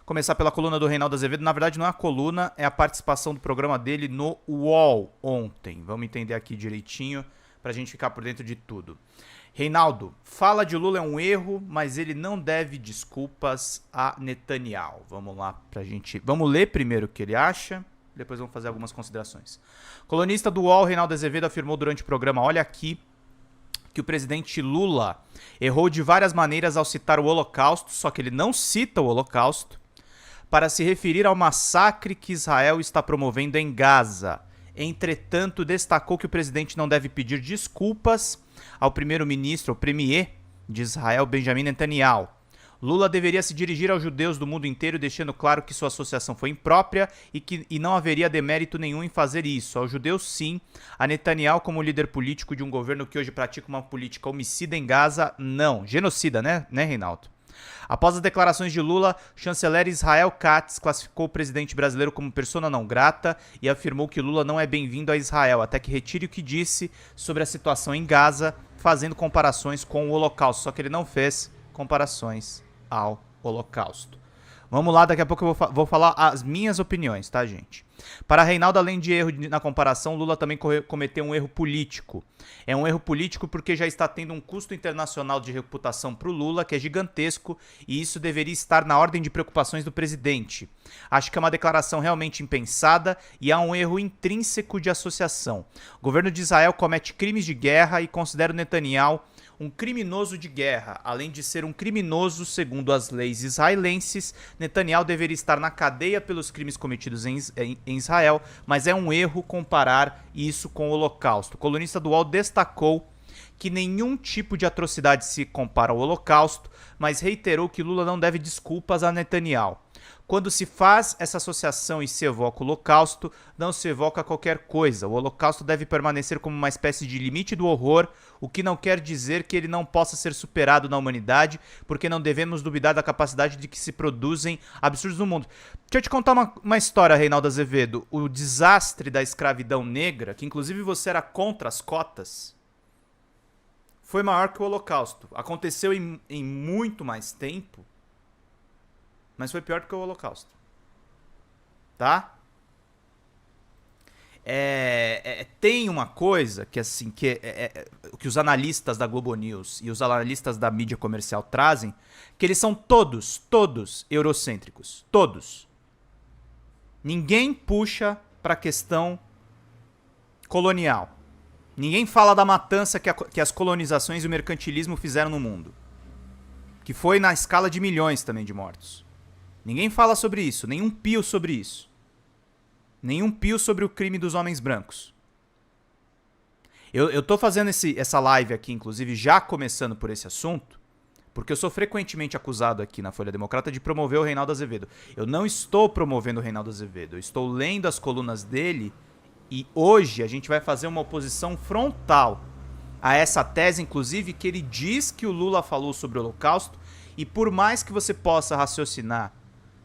Começar pela coluna do Reinaldo Azevedo. Na verdade, não é a coluna, é a participação do programa dele no UOL ontem. Vamos entender aqui direitinho pra gente ficar por dentro de tudo. Reinaldo, fala de Lula é um erro, mas ele não deve desculpas a Netanyahu. Vamos lá pra gente... Vamos ler primeiro o que ele acha, depois vamos fazer algumas considerações. Colunista do UOL, Reinaldo Azevedo, afirmou durante o programa, olha aqui, que o presidente Lula errou de várias maneiras ao citar o Holocausto, só que ele não cita o Holocausto, para se referir ao massacre que Israel está promovendo em Gaza. Entretanto, destacou que o presidente não deve pedir desculpas ao primeiro-ministro, ao premier de Israel, Benjamin Netanyahu. Lula deveria se dirigir aos judeus do mundo inteiro, deixando claro que sua associação foi imprópria e não haveria demérito nenhum em fazer isso. Aos judeus, sim. A Netanyahu, como líder político de um governo que hoje pratica uma política homicida em Gaza, não. Genocida, né, Reinaldo? Após as declarações de Lula, o chanceler Israel Katz classificou o presidente brasileiro como persona não grata e afirmou que Lula não é bem-vindo a Israel, até que retire o que disse sobre a situação em Gaza, fazendo comparações com o Holocausto. Só que ele não fez comparações ao Holocausto. Vamos lá, daqui a pouco eu vou falar as minhas opiniões, tá, gente? Para Reinaldo, além de erro na comparação, Lula também cometeu um erro político. É um erro político porque já está tendo um custo internacional de reputação para o Lula, que é gigantesco, e isso deveria estar na ordem de preocupações do presidente. Acho que é uma declaração realmente impensada e há um erro intrínseco de associação. O governo de Israel comete crimes de guerra e considera o Netanyahu um criminoso de guerra. Além de ser um criminoso, segundo as leis israelenses, Netanyahu deveria estar na cadeia pelos crimes cometidos em Israel, mas é um erro comparar isso com o Holocausto. O colunista do UOL destacou que nenhum tipo de atrocidade se compara ao Holocausto, mas reiterou que Lula não deve desculpas a Netanyahu. Quando se faz essa associação e se evoca o Holocausto, não se evoca qualquer coisa. O Holocausto deve permanecer como uma espécie de limite do horror, o que não quer dizer que ele não possa ser superado na humanidade, porque não devemos duvidar da capacidade de que se produzem absurdos no mundo. Deixa eu te contar uma história, Reinaldo Azevedo. O desastre da escravidão negra, que inclusive você era contra as cotas, foi maior que o Holocausto. Aconteceu em muito mais tempo, mas foi pior do que o Holocausto. Tá? Tem uma coisa que assim que os analistas da Globo News e os analistas da mídia comercial trazem, que eles são todos eurocêntricos. Todos. Ninguém puxa para a questão colonial. Ninguém fala da matança que as colonizações e o mercantilismo fizeram no mundo. Que foi na escala de milhões também de mortos. Ninguém fala sobre isso, nenhum pio sobre isso. Nenhum pio sobre o crime dos homens brancos. Eu tô fazendo essa live aqui, inclusive, já começando por esse assunto, porque eu sou frequentemente acusado aqui na Folha Democrata de promover o Reinaldo Azevedo. Eu não estou promovendo o Reinaldo Azevedo, eu estou lendo as colunas dele e hoje a gente vai fazer uma oposição frontal a essa tese, inclusive, que ele diz que o Lula falou sobre o Holocausto, e por mais que você possa raciocinar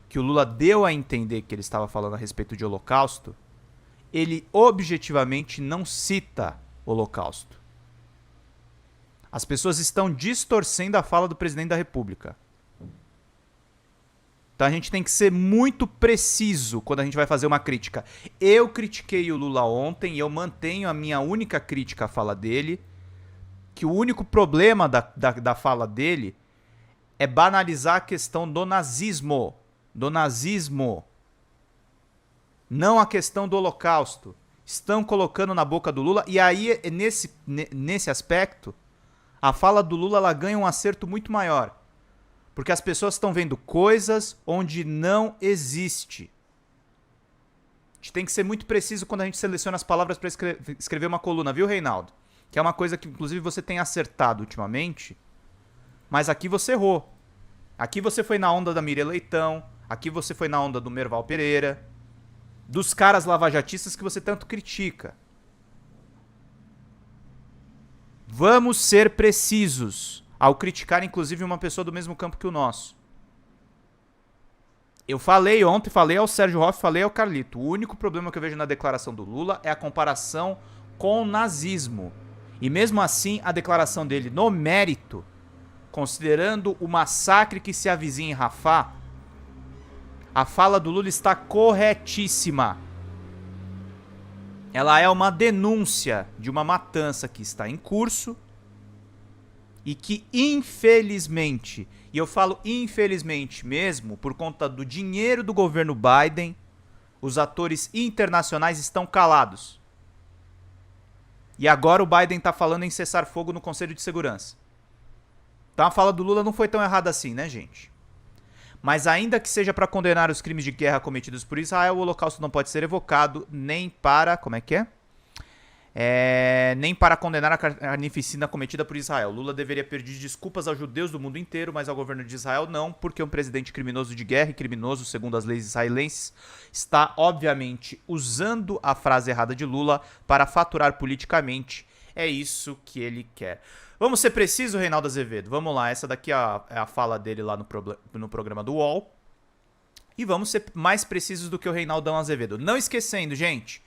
que o Lula deu a entender que ele estava falando a respeito de Holocausto, ele objetivamente não cita Holocausto. As pessoas estão distorcendo a fala do presidente da República. Então a gente tem que ser muito preciso quando a gente vai fazer uma crítica. Eu critiquei o Lula ontem e eu mantenho a minha única crítica à fala dele, que o único problema da fala dele é banalizar a questão do nazismo. Não a questão do Holocausto. Estão colocando na boca do Lula, e aí nesse aspecto a fala do Lula ela ganha um acerto muito maior, porque as pessoas estão vendo coisas onde não existe. A gente tem que ser muito preciso quando a gente seleciona as palavras para escrever uma coluna, viu, Reinaldo? Que é uma coisa que inclusive você tem acertado ultimamente, mas aqui você errou. Aqui você foi na onda da Miriam Leitão, aqui você foi na onda do Merval Pereira, dos caras lavajatistas que você tanto critica. Vamos ser precisos ao criticar, inclusive, uma pessoa do mesmo campo que o nosso. Eu falei ontem, falei ao Sérgio Hoff, falei ao Carlito. O único problema que eu vejo na declaração do Lula é a comparação com o nazismo. E mesmo assim, a declaração dele no mérito, considerando o massacre que se avizinha em Rafah, A fala do Lula está corretíssima. Ela é uma denúncia de uma matança que está em curso e que, infelizmente, e eu falo infelizmente mesmo, por conta do dinheiro do governo Biden, os atores internacionais estão calados. E agora o Biden está falando em cessar fogo no Conselho de Segurança. Então a fala do Lula não foi tão errada assim, né, gente? Mas ainda que seja para condenar os crimes de guerra cometidos por Israel, o Holocausto não pode ser evocado nem para... Como é que é? Nem para condenar a carnificina cometida por Israel. Lula deveria pedir desculpas aos judeus do mundo inteiro, mas ao governo de Israel não, porque um presidente criminoso de guerra e criminoso, segundo as leis israelenses, está, obviamente, usando a frase errada de Lula para faturar politicamente. É isso que ele quer. Vamos ser precisos, Reinaldo Azevedo? Vamos lá, essa daqui é a fala dele lá no programa do UOL. E vamos ser mais precisos do que o Reinaldão Azevedo. Não esquecendo, gente,